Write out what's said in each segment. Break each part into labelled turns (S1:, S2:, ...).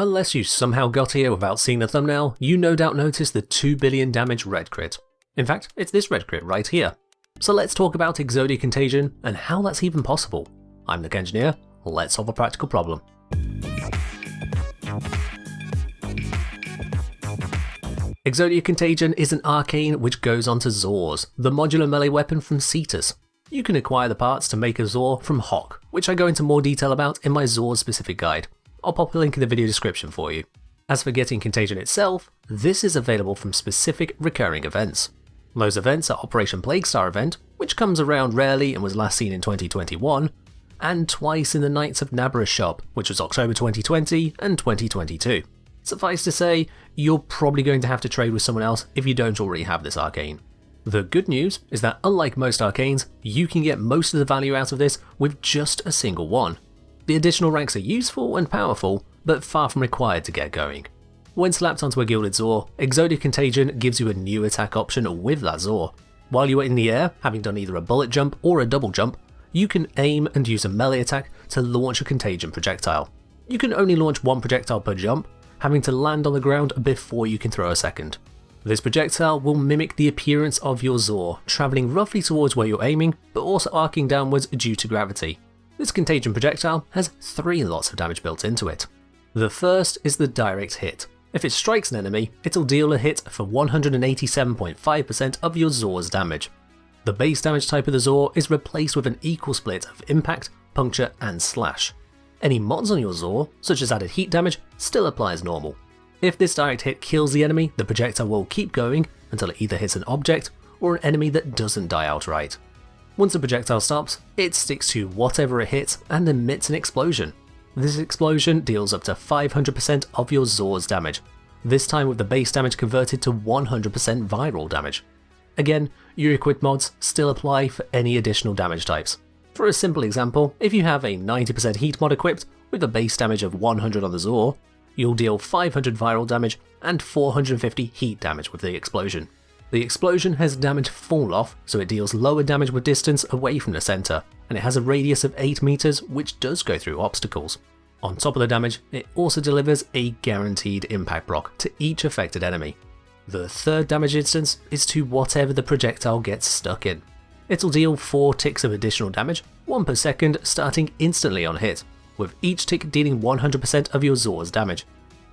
S1: Unless you somehow got here without seeing the thumbnail, you no doubt noticed the 2 billion damage red crit. In fact, it's this red crit right here. So let's talk about Exodia Contagion and how that's even possible. I'm Nick Engineer, let's solve a practical problem. Exodia Contagion is an arcane which goes onto Zors, the modular melee weapon from Cetus. You can acquire the parts to make a Zor from Hawk, which I go into more detail about in my Zors specific guide. I'll pop a link in the video description for you. As for getting Contagion itself, this is available from specific recurring events. Those events are Operation Plaguestar event, which comes around rarely and was last seen in 2021, and twice in the Knights of Nabra shop, which was October 2020 and 2022. Suffice to say, you're probably going to have to trade with someone else if you don't already have this arcane. The good news is that unlike most arcanes, you can get most of the value out of this with just a single one. The additional ranks are useful and powerful, but far from required to get going. When slapped onto a Gilded Zor, Exodia Contagion gives you a new attack option with that Zor. While you are in the air, having done either a bullet jump or a double jump, you can aim and use a melee attack to launch a Contagion projectile. You can only launch one projectile per jump, having to land on the ground before you can throw a second. This projectile will mimic the appearance of your Zor, travelling roughly towards where you're aiming, but also arcing downwards due to gravity. This Contagion projectile has 3 lots of damage built into it. The first is the direct hit. If it strikes an enemy, it'll deal a hit for 187.5% of your Zor's damage. The base damage type of the Zor is replaced with an equal split of impact, puncture and slash. Any mods on your Zor, such as added heat damage, still apply as normal. If this direct hit kills the enemy, the projectile will keep going until it either hits an object or an enemy that doesn't die outright. Once the projectile stops, it sticks to whatever it hits and emits an explosion. This explosion deals up to 500% of your Zor's damage, this time with the base damage converted to 100% viral damage. Again, your equipped mods still apply for any additional damage types. For a simple example, if you have a 90% heat mod equipped with a base damage of 100 on the Zor, you'll deal 500 viral damage and 450 heat damage with the explosion. The explosion has damage fall off, so it deals lower damage with distance away from the centre, and it has a radius of 8 meters which does go through obstacles. On top of the damage, it also delivers a guaranteed impact proc to each affected enemy. The third damage instance is to whatever the projectile gets stuck in. It'll deal 4 ticks of additional damage, 1 per second starting instantly on hit, with each tick dealing 100% of your Zor's damage.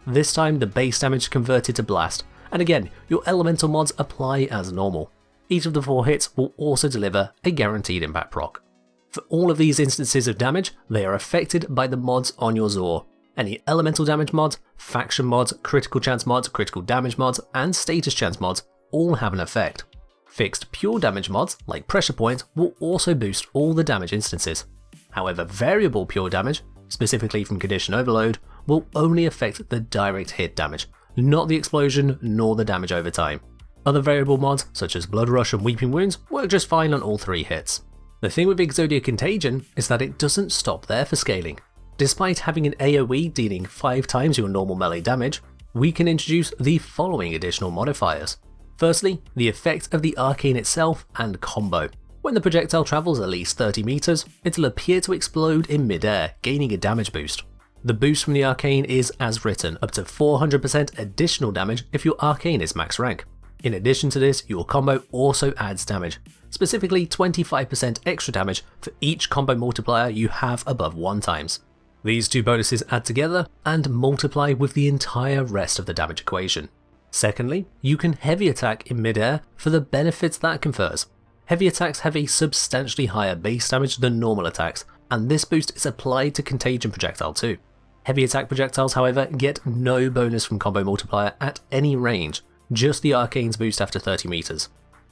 S1: This time the base damage converted to blast, and again, your elemental mods apply as normal. Each of the 4 hits will also deliver a guaranteed impact proc. For all of these instances of damage, they are affected by the mods on your Zor. Any elemental damage mods, faction mods, critical chance mods, critical damage mods, and status chance mods all have an effect. Fixed pure damage mods, like Pressure Point, will also boost all the damage instances. However, variable pure damage, specifically from Condition Overload, will only affect the direct hit damage, not the explosion nor the damage over time. Other variable mods, such as Blood Rush and Weeping Wounds, work just fine on all 3 hits. The thing with Exodia Contagion is that it doesn't stop there for scaling. Despite having an AoE dealing 5 times your normal melee damage, we can introduce the following additional modifiers. Firstly, the effect of the arcane itself and combo. When the projectile travels at least 30 meters, it'll appear to explode in midair, gaining a damage boost. The boost from the arcane is, as written, up to 400% additional damage if your arcane is max rank. In addition to this, your combo also adds damage, specifically 25% extra damage for each combo multiplier you have above 1 times. These 2 bonuses add together and multiply with the entire rest of the damage equation. Secondly, you can heavy attack in midair for the benefits that confers. Heavy attacks have a substantially higher base damage than normal attacks, and this boost is applied to Contagion projectile too. Heavy attack projectiles, however, get no bonus from combo multiplier at any range, just the arcane's boost after 30 meters.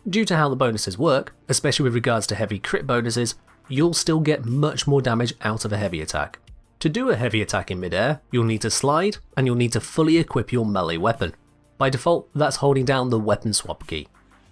S1: Due to how the bonuses work, especially with regards to heavy crit bonuses, you'll still get much more damage out of a heavy attack. To do a heavy attack in midair, you'll need to slide, and you'll need to fully equip your melee weapon. By default, that's holding down the weapon swap key.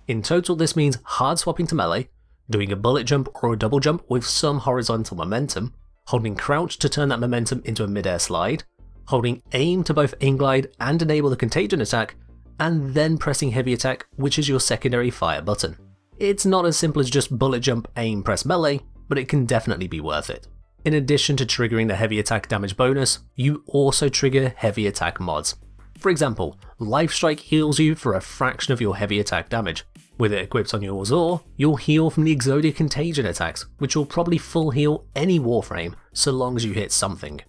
S1: In total, this means hard swapping to melee, doing a bullet jump or a double jump with some horizontal momentum, holding crouch to turn that momentum into a midair slide, holding aim to both aim glide and enable the Contagion attack, and then pressing heavy attack, which is your secondary fire button. It's not as simple as just bullet jump, aim, press melee, but it can definitely be worth it. In addition to triggering the heavy attack damage bonus, you also trigger heavy attack mods. For example, Life Strike heals you for a fraction of your heavy attack damage. With it equipped on your Azor, you'll heal from the Exodia Contagion attacks, which will probably full heal any Warframe so long as you hit something.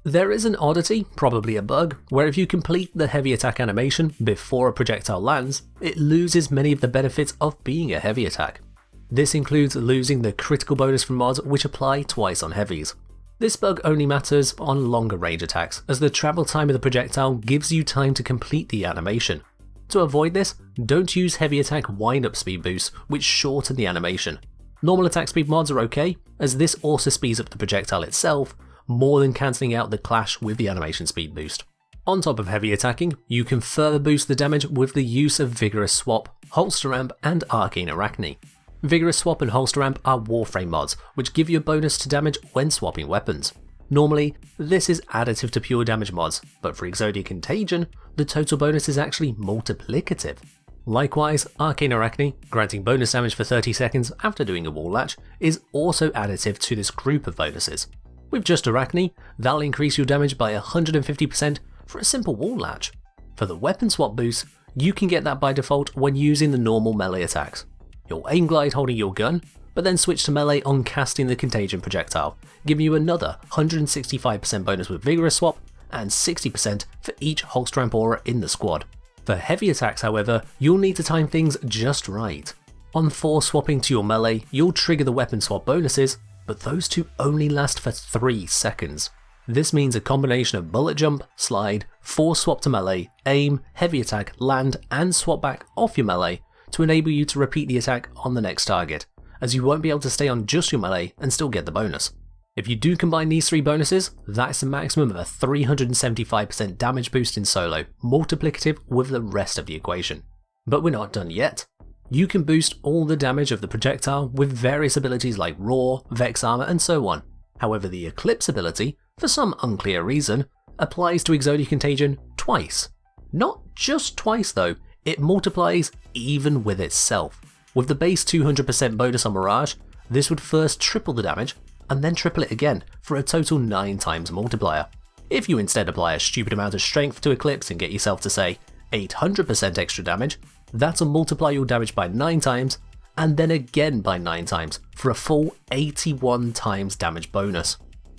S1: There is an oddity, probably a bug, where if you complete the heavy attack animation before a projectile lands, it loses many of the benefits of being a heavy attack. This includes losing the critical bonus from mods which apply twice on heavies. This bug only matters on longer range attacks, as the travel time of the projectile gives you time to complete the animation. To avoid this, don't use heavy attack wind-up speed boosts, which shorten the animation. Normal attack speed mods are okay, as this also speeds up the projectile itself, more than cancelling out the clash with the animation speed boost. On top of heavy attacking, you can further boost the damage with the use of Vigorous Swap, Holster Ramp and Arcane Arachne. Vigorous Swap and Holster Ramp are Warframe mods, which give you a bonus to damage when swapping weapons. Normally, this is additive to pure damage mods, but for Exodia Contagion, the total bonus is actually multiplicative. Likewise, Arcane Arachne, granting bonus damage for 30 seconds after doing a wall latch, is also additive to this group of bonuses. With just Arachne, that'll increase your damage by 150% for a simple wall latch. For the weapon swap boost, you can get that by default when using the normal melee attacks. You'll aim glide holding your gun, but then switch to melee on casting the Contagion projectile, giving you another 165% bonus with Vigorous Swap and 60% for each Holster Ramp aura in the squad. For heavy attacks, however, you'll need to time things just right. On force swapping to your melee, you'll trigger the weapon swap bonuses, but those two only last for 3 seconds. This means a combination of bullet jump, slide, force swap to melee, aim, heavy attack, land, and swap back off your melee to enable you to repeat the attack on the next target, as you won't be able to stay on just your melee and still get the bonus. If you do combine these 3 bonuses, that's a maximum of a 375% damage boost in solo, multiplicative with the rest of the equation. But we're not done yet. You can boost all the damage of the projectile with various abilities like Roar, Vex Armor, and so on. However, the Eclipse ability, for some unclear reason, applies to Exodia Contagion twice. Not just twice though, it multiplies even with itself. With the base 200% bonus on Mirage, this would first triple the damage, and then triple it again for a total 9 times multiplier. If you instead apply a stupid amount of strength to Eclipse and get yourself to say 800% extra damage, that'll multiply your damage by 9 times, and then again by 9 times, for a full 81 times damage bonus.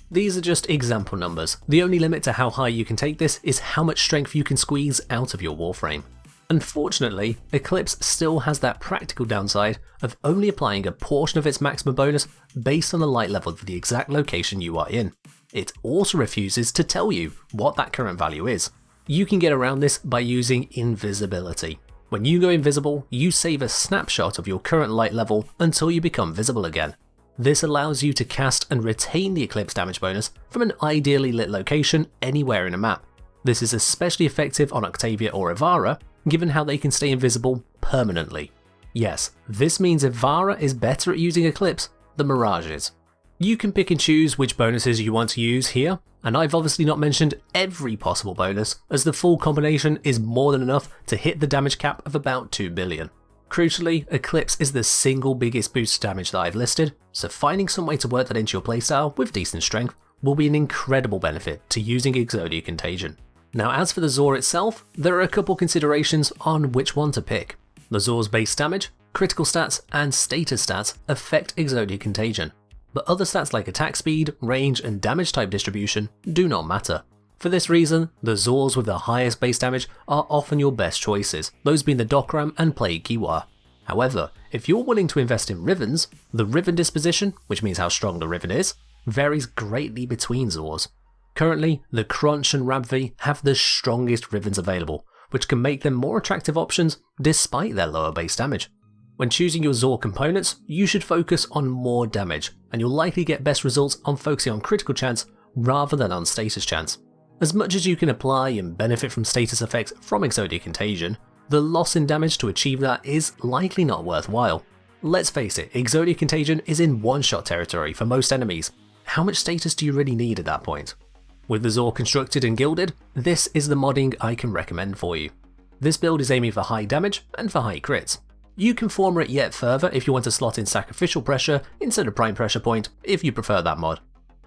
S1: These are just example numbers. The only limit to how high you can take this is how much strength you can squeeze out of your Warframe. Unfortunately, Eclipse still has that practical downside of only applying a portion of its maximum bonus based on the light level of the exact location you are in. It also refuses to tell you what that current value is. You can get around this by using invisibility. When you go invisible, you save a snapshot of your current light level until you become visible again. This allows you to cast and retain the Eclipse damage bonus from an ideally lit location anywhere in a map. This is especially effective on Octavia or Ivara, given how they can stay invisible permanently. Yes, this means Ivara is better at using Eclipse than Mirage is. You can pick and choose which bonuses you want to use here, and I've obviously not mentioned every possible bonus, as the full combination is more than enough to hit the damage cap of about 2 billion. Crucially, Eclipse is the single biggest boost damage that I've listed, so finding some way to work that into your playstyle with decent strength will be an incredible benefit to using Exodia Contagion. Now, as for the Zor itself, there are a couple considerations on which one to pick. The Zor's base damage, critical stats, and status stats affect Exodia Contagion, but other stats like attack speed, range, and damage type distribution do not matter. For this reason, the Zors with the highest base damage are often your best choices, those being the Dokram and Plague Kiwa. However, if you're willing to invest in Rivens, the Riven disposition, which means how strong the Riven is, varies greatly between Zors. Currently, the Crunch and Rabvi have the strongest Rivens available, which can make them more attractive options despite their lower base damage. When choosing your Zor components, you should focus on more damage, and you'll likely get best results on focusing on critical chance rather than on status chance. As much as you can apply and benefit from status effects from Exodia Contagion, the loss in damage to achieve that is likely not worthwhile. Let's face it, Exodia Contagion is in one-shot territory for most enemies. How much status do you really need at that point? With the Zor constructed and gilded, this is the modding I can recommend for you. This build is aiming for high damage and for high crits. You can former it yet further if you want to slot in Sacrificial Pressure instead of Prime Pressure Point if you prefer that mod.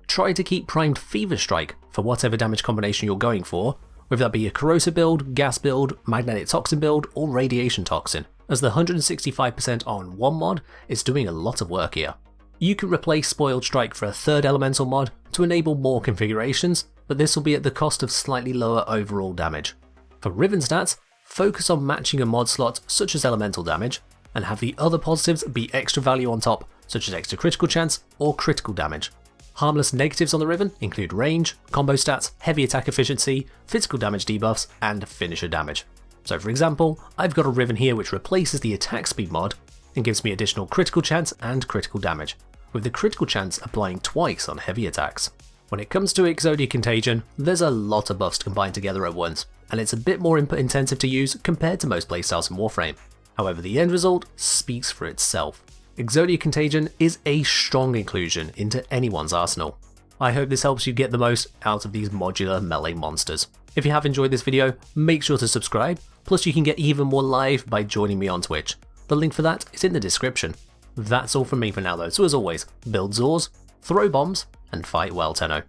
S1: try to keep primed Fever Strike for whatever damage combination you're going for, whether that be a Corrosive build, Gas build, Magnetic Toxin build, or Radiation Toxin, as the 165% on one mod is doing a lot of work here. You can replace Spoiled Strike for a third elemental mod to enable more configurations, but this will be at the cost of slightly lower overall damage. For Riven stats, focus on matching a mod slot such as elemental damage, and have the other positives be extra value on top, such as extra critical chance or critical damage. Harmless negatives on the Riven include range, combo stats, heavy attack efficiency, physical damage debuffs, and finisher damage. So for example, I've got a Riven here which replaces the attack speed mod and gives me additional critical chance and critical damage, with the critical chance applying twice on heavy attacks. When it comes to Exodia Contagion, there's a lot of buffs to combine together at once, and it's a bit more input intensive to use compared to most playstyles in Warframe. However, the end result speaks for itself. Exodia Contagion is a strong inclusion into anyone's arsenal. I hope this helps you get the most out of these modular melee monsters. If you have enjoyed this video, make sure to subscribe, plus you can get even more live by joining me on Twitch. The link for that is in the description. That's all from me for now though, so as always, build Zors, throw bombs, and fight well, Tenno.